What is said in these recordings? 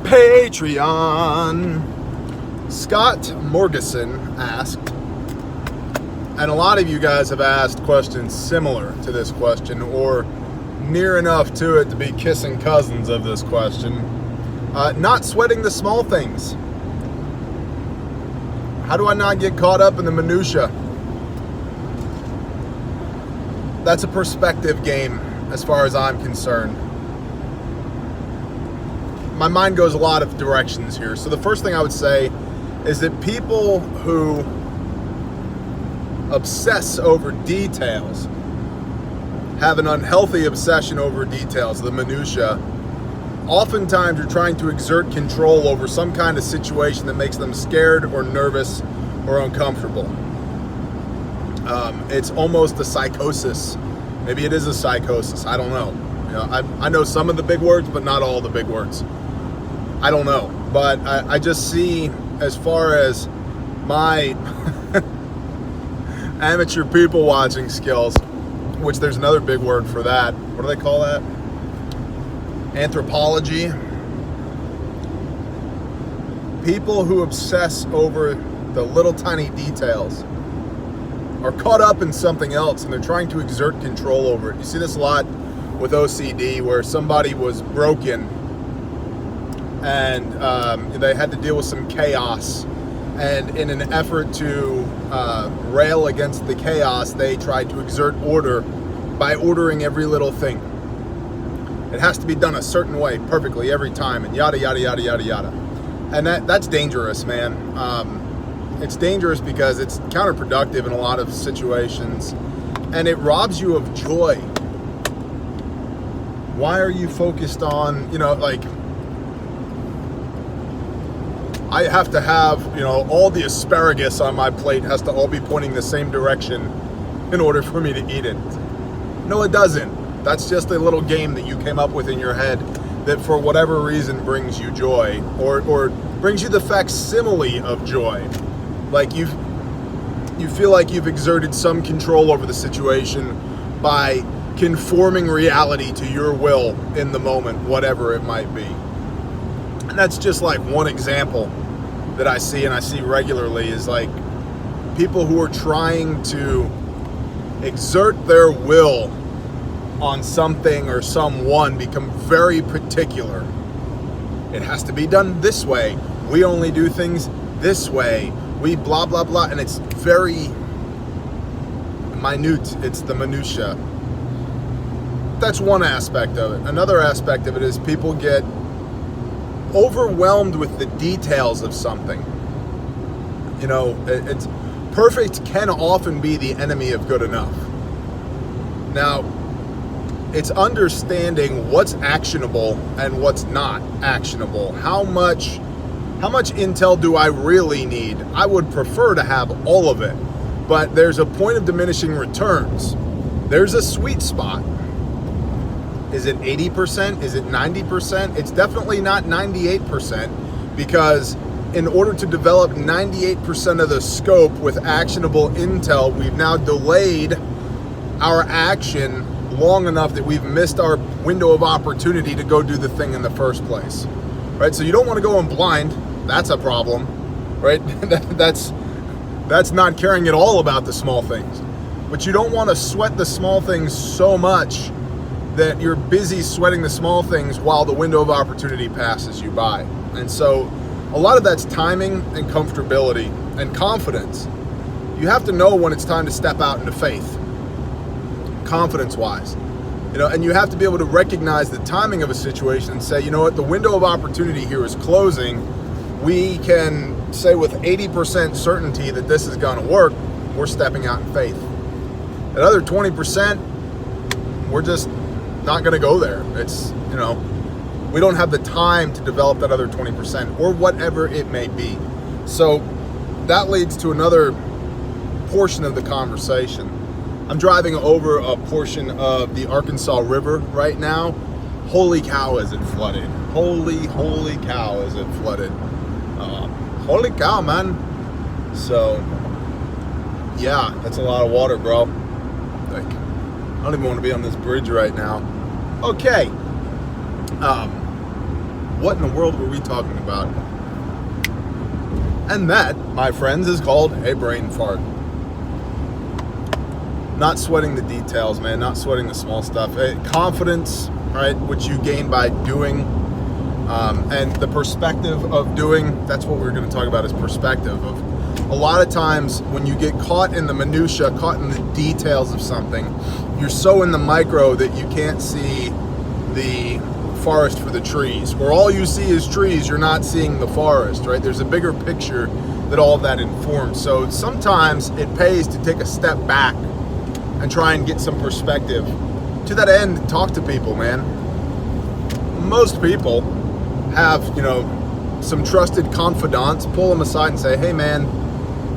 Patreon. Scott Morgeson asked, and a lot of you guys have asked questions similar to this question, or near enough to it to be kissing cousins of this question. Not sweating the small things. How do I not get caught up in the minutia? That's a perspective game as far as I'm concerned. My mind goes a lot of directions here. So the first thing I would say is that people who obsess over details have an unhealthy obsession over details, the minutia. Oftentimes you're trying to exert control over some kind of situation that makes them scared or nervous or uncomfortable. It's almost a psychosis. Maybe it is a psychosis. I don't know. You know, I know some of the big words, but not all the big words. I don't know. But I just see, as far as my amateur people watching skills, which there's another big word for that. What do they call that? Anthropology. People who obsess over the little tiny details are caught up in something else, and they're trying to exert control over it. You see this a lot with OCD, where somebody was broken and they had to deal with some chaos, and in an effort to rail against the chaos, they tried to exert order by ordering every little thing. It has to be done a certain way perfectly every time, and yada yada yada yada yada. And that's dangerous, man. It's dangerous because it's counterproductive in a lot of situations, and it robs you of joy. Why are you focused on, like, I have to have, all the asparagus on my plate has to all be pointing the same direction in order for me to eat it. No, it doesn't. That's just a little game that you came up with in your head that for whatever reason brings you joy, or brings you the facsimile of joy. Like you feel like you've exerted some control over the situation by conforming reality to your will in the moment, whatever it might be. And that's just like one example that I see, and I see regularly, is like people who are trying to exert their will on something or someone become very particular. It has to be done this way. We only do things this way. We blah, blah, blah. And it's very minute. It's the minutia. That's one aspect of it. Another aspect of it is people get overwhelmed with the details of something. It's perfect can often be the enemy of good enough. Now, it's understanding what's actionable and what's not actionable. How much intel do I really need? I would prefer to have all of it, but there's a point of diminishing returns. There's a sweet spot. Is it 80%? Is it 90%? It's definitely not 98%, because in order to develop 98% of the scope with actionable intel, we've now delayed our action long enough that we've missed our window of opportunity to go do the thing in the first place, right? So you don't want to go in blind. That's a problem, right? That's not caring at all about the small things. But you don't want to sweat the small things so much that you're busy sweating the small things while the window of opportunity passes you by. And so a lot of that's timing and comfortability and confidence. You have to know when it's time to step out into faith, confidence-wise. And you have to be able to recognize the timing of a situation and say, you know what, the window of opportunity here is closing. We can say with 80% certainty that this is going to work. We're stepping out in faith. That other 20%, we're just not going to go there. It's, we don't have the time to develop that other 20%, or whatever it may be. So that leads to another portion of the conversation. I'm driving over a portion of the Arkansas River right now. Holy cow, is it flooded. Holy cow, is it flooded. Holy cow, man. So, yeah, that's a lot of water, bro. Like, I don't even want to be on this bridge right now. Okay. what in the world were we talking about? And that, my friends, is called a brain fart. Not sweating the details, man. Not sweating the small stuff. Confidence, right, which you gain by doing, and the perspective of doing. That's what we're going to talk about, is perspective. Of a lot of times when you get caught in the minutia, caught in the details of something, you're so in the micro that you can't see the forest for the trees, or all you see is trees. You're not seeing the forest, right? There's a bigger picture that all of that informs. So sometimes it pays to take a step back and try and get some perspective. To that end, talk to people, man. Most people have, some trusted confidants. Pull them aside and say, hey man,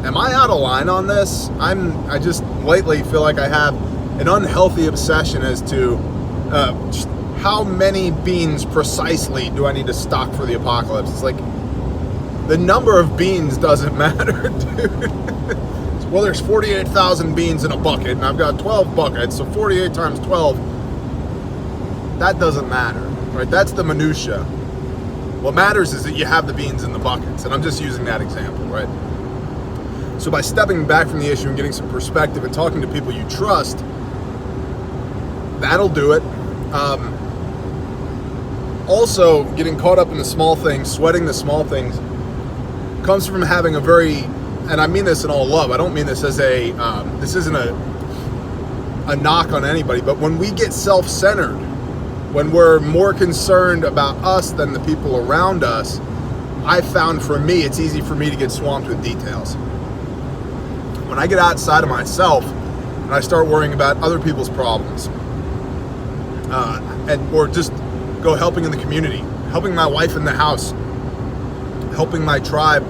am I out of line on this? I just lately feel like I have an unhealthy obsession as to just how many beans precisely do I need to stock for the apocalypse. It's like, the number of beans doesn't matter, dude. Well, there's 48,000 beans in a bucket, and I've got 12 buckets, so 48 times 12. That doesn't matter, right? That's the minutia. What matters is that you have the beans in the buckets, and I'm just using that example, right? So by stepping back from the issue and getting some perspective and talking to people you trust, that'll do it. Also, getting caught up in the small things, sweating the small things, comes from having a very, and I mean this in all love, I don't mean this as this isn't a knock on anybody, but when we get self-centered, when we're more concerned about us than the people around us, I found for me, it's easy for me to get swamped with details. When I get outside of myself and I start worrying about other people's problems, or just go helping in the community, helping my wife in the house, helping my tribe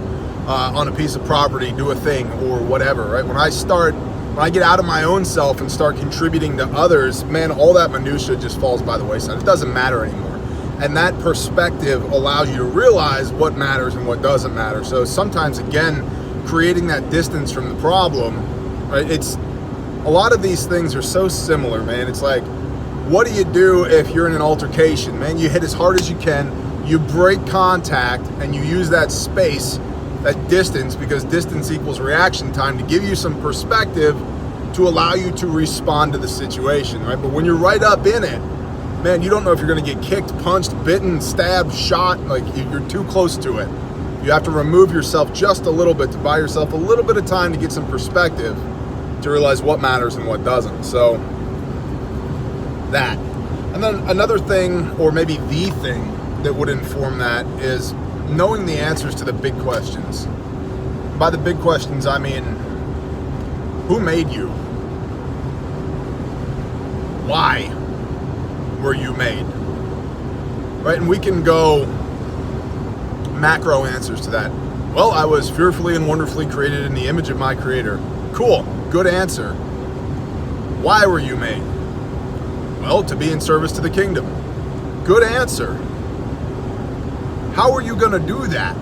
on a piece of property, do a thing or whatever, right? When I get out of my own self and start contributing to others, man, all that minutia just falls by the wayside. It doesn't matter anymore. And that perspective allows you to realize what matters and what doesn't matter. So sometimes, again, creating that distance from the problem, right? It's a lot of these things are so similar, man. It's like, what do you do if you're in an altercation? Man, you hit as hard as you can, you break contact, and you use that space, that distance, because distance equals reaction time, to give you some perspective to allow you to respond to the situation, right? But when you're right up in it, man, you don't know if you're going to get kicked, punched, bitten, stabbed, shot. Like, you're too close to it. You have to remove yourself just a little bit to buy yourself a little bit of time to get some perspective, to realize what matters and what doesn't. So that. And then another thing, or maybe the thing that would inform that, is knowing the answers to the big questions. By the big questions, I mean, who made you? Why were you made? Right? And we can go macro answers to that. Well, I was fearfully and wonderfully created in the image of my Creator. Cool. Good answer. Why were you made? Well, to be in service to the kingdom. Good answer. How are you going to do that?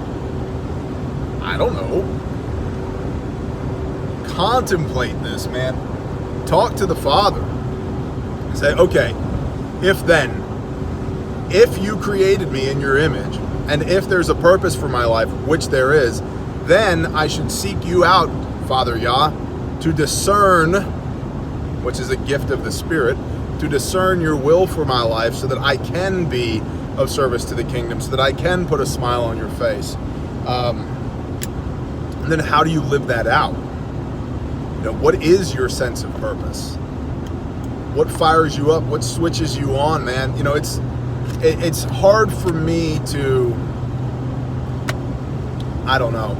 I don't know. Contemplate this, man. Talk to the Father. Say, okay, if you created me in your image, and if there's a purpose for my life, which there is, then I should seek you out, Father Yah, to discern, which is a gift of the Spirit, to discern your will for my life so that I can be of service to the kingdom, so that I can put a smile on your face. And then how do you live that out? What is your sense of purpose? What fires you up? What switches you on, man? It's hard for me to, I don't know,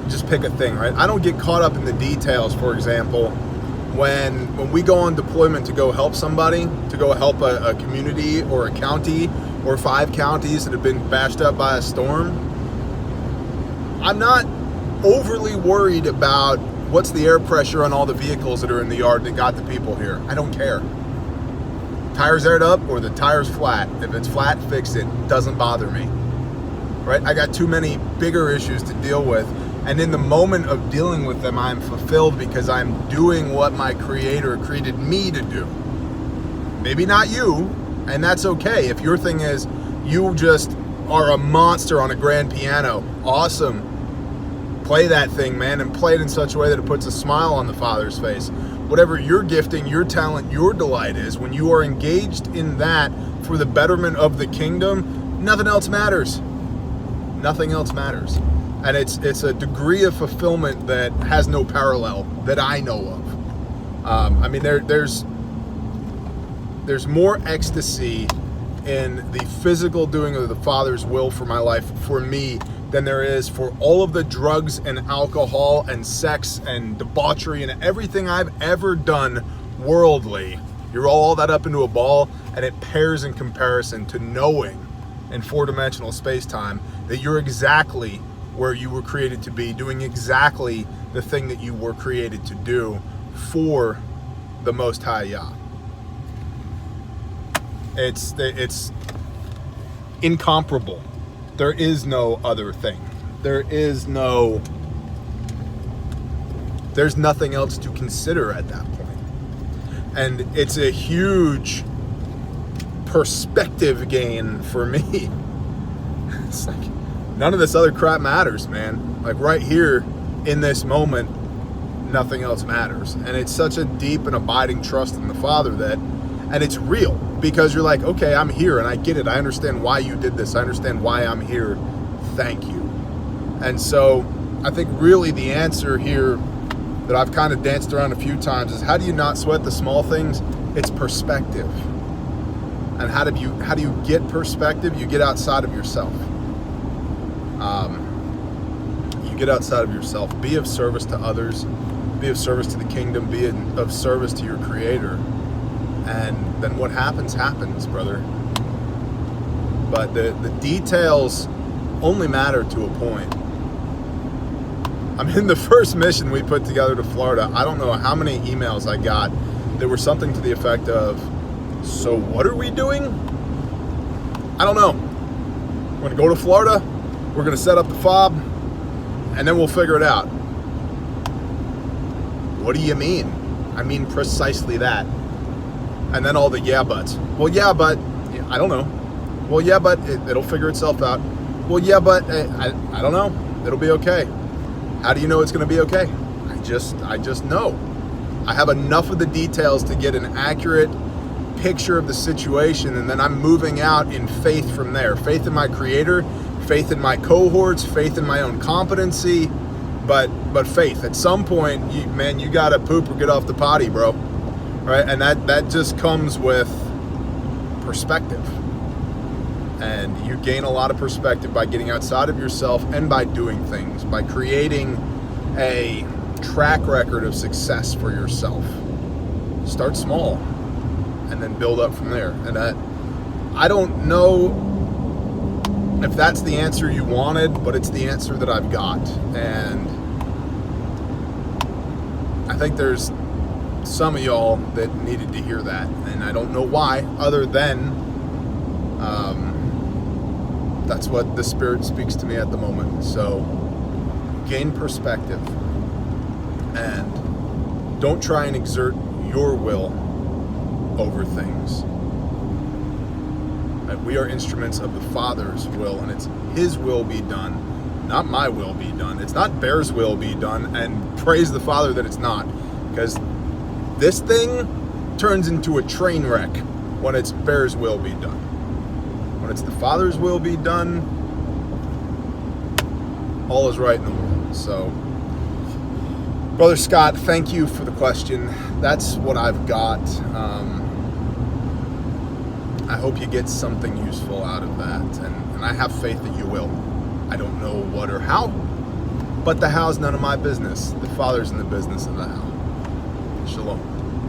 just pick a thing, right? I don't get caught up in the details. For example, when we go on deployment to go help somebody, to go help a community or a county or 5 counties that have been bashed up by a storm, I'm not overly worried about what's the air pressure on all the vehicles that are in the yard that got the people here. I don't care. Tires aired up or the tire's flat. If it's flat, fix it. Doesn't bother me. Right? I got too many bigger issues to deal with. And in the moment of dealing with them, I'm fulfilled because I'm doing what my Creator created me to do. Maybe not you, and that's okay. If your thing is you just are a monster on a grand piano. Awesome. Play that thing, man, and play it in such a way that it puts a smile on the Father's face. Whatever your gifting, your talent, your delight is, when you are engaged in that for the betterment of the kingdom, nothing else matters. Nothing else matters. And it's a degree of fulfillment that has no parallel that I know of. I mean, there's more ecstasy in the physical doing of the Father's will for my life, for me, than there is for all of the drugs and alcohol and sex and debauchery and everything I've ever done worldly. You roll all that up into a ball, and it pales in comparison to knowing in four-dimensional space-time that you're exactly where you were created to be, doing exactly the thing that you were created to do for the Most High Yah. It's incomparable. There is no other thing. There's nothing else to consider at that point. And it's a huge perspective gain for me. It's like, none of this other crap matters, man. Like right here in this moment, nothing else matters. And it's such a deep and abiding trust in the Father and it's real, because you're like, okay, I'm here and I get it. I understand why you did this. I understand why I'm here. Thank you. And so I think really the answer here that I've kind of danced around a few times is, how do you not sweat the small things? It's perspective. And how do you get perspective? You get outside of yourself. You get outside of yourself. Be of service to others. Be of service to the kingdom. Be of service to your Creator. And then what happens, brother. But the details only matter to a point. I mean, the first mission we put together to Florida, I don't know how many emails I got. There were something to the effect of, so what are we doing? I don't know. We're going to go to Florida. We're going to set up the fob. And then we'll figure it out. What do you mean? I mean precisely that. And then all the yeah buts. Well, yeah, but I don't know. Well, yeah, but it'll figure itself out. Well, yeah, but I don't know. It'll be okay. How do you know it's going to be okay? I just know. I have enough of the details to get an accurate picture of the situation, and then I'm moving out in faith from there. Faith in my Creator, faith in my cohorts, faith in my own competency, but faith. At some point, you got to poop or get off the potty, bro. Right? And that just comes with perspective. And you gain a lot of perspective by getting outside of yourself and by doing things, by creating a track record of success for yourself. Start small and then build up from there. And I don't know if that's the answer you wanted, but it's the answer that I've got. And I think there's some of y'all that needed to hear that, and I don't know why, other than that's what the Spirit speaks to me at the moment. So gain perspective and don't try and exert your will over things. We are instruments of the Father's will, and it's His will be done, not my will be done. It's not Bear's will be done, and praise the Father that it's not, because this thing turns into a train wreck when it's Bear's will be done. When it's the Father's will be done, all is right in the world. So, Brother Scott, thank you for the question. That's what I've got. I hope you get something useful out of that, and I have faith that you will. I don't know what or how, but the how's none of my business. The Father's in the business of the how. Shalom.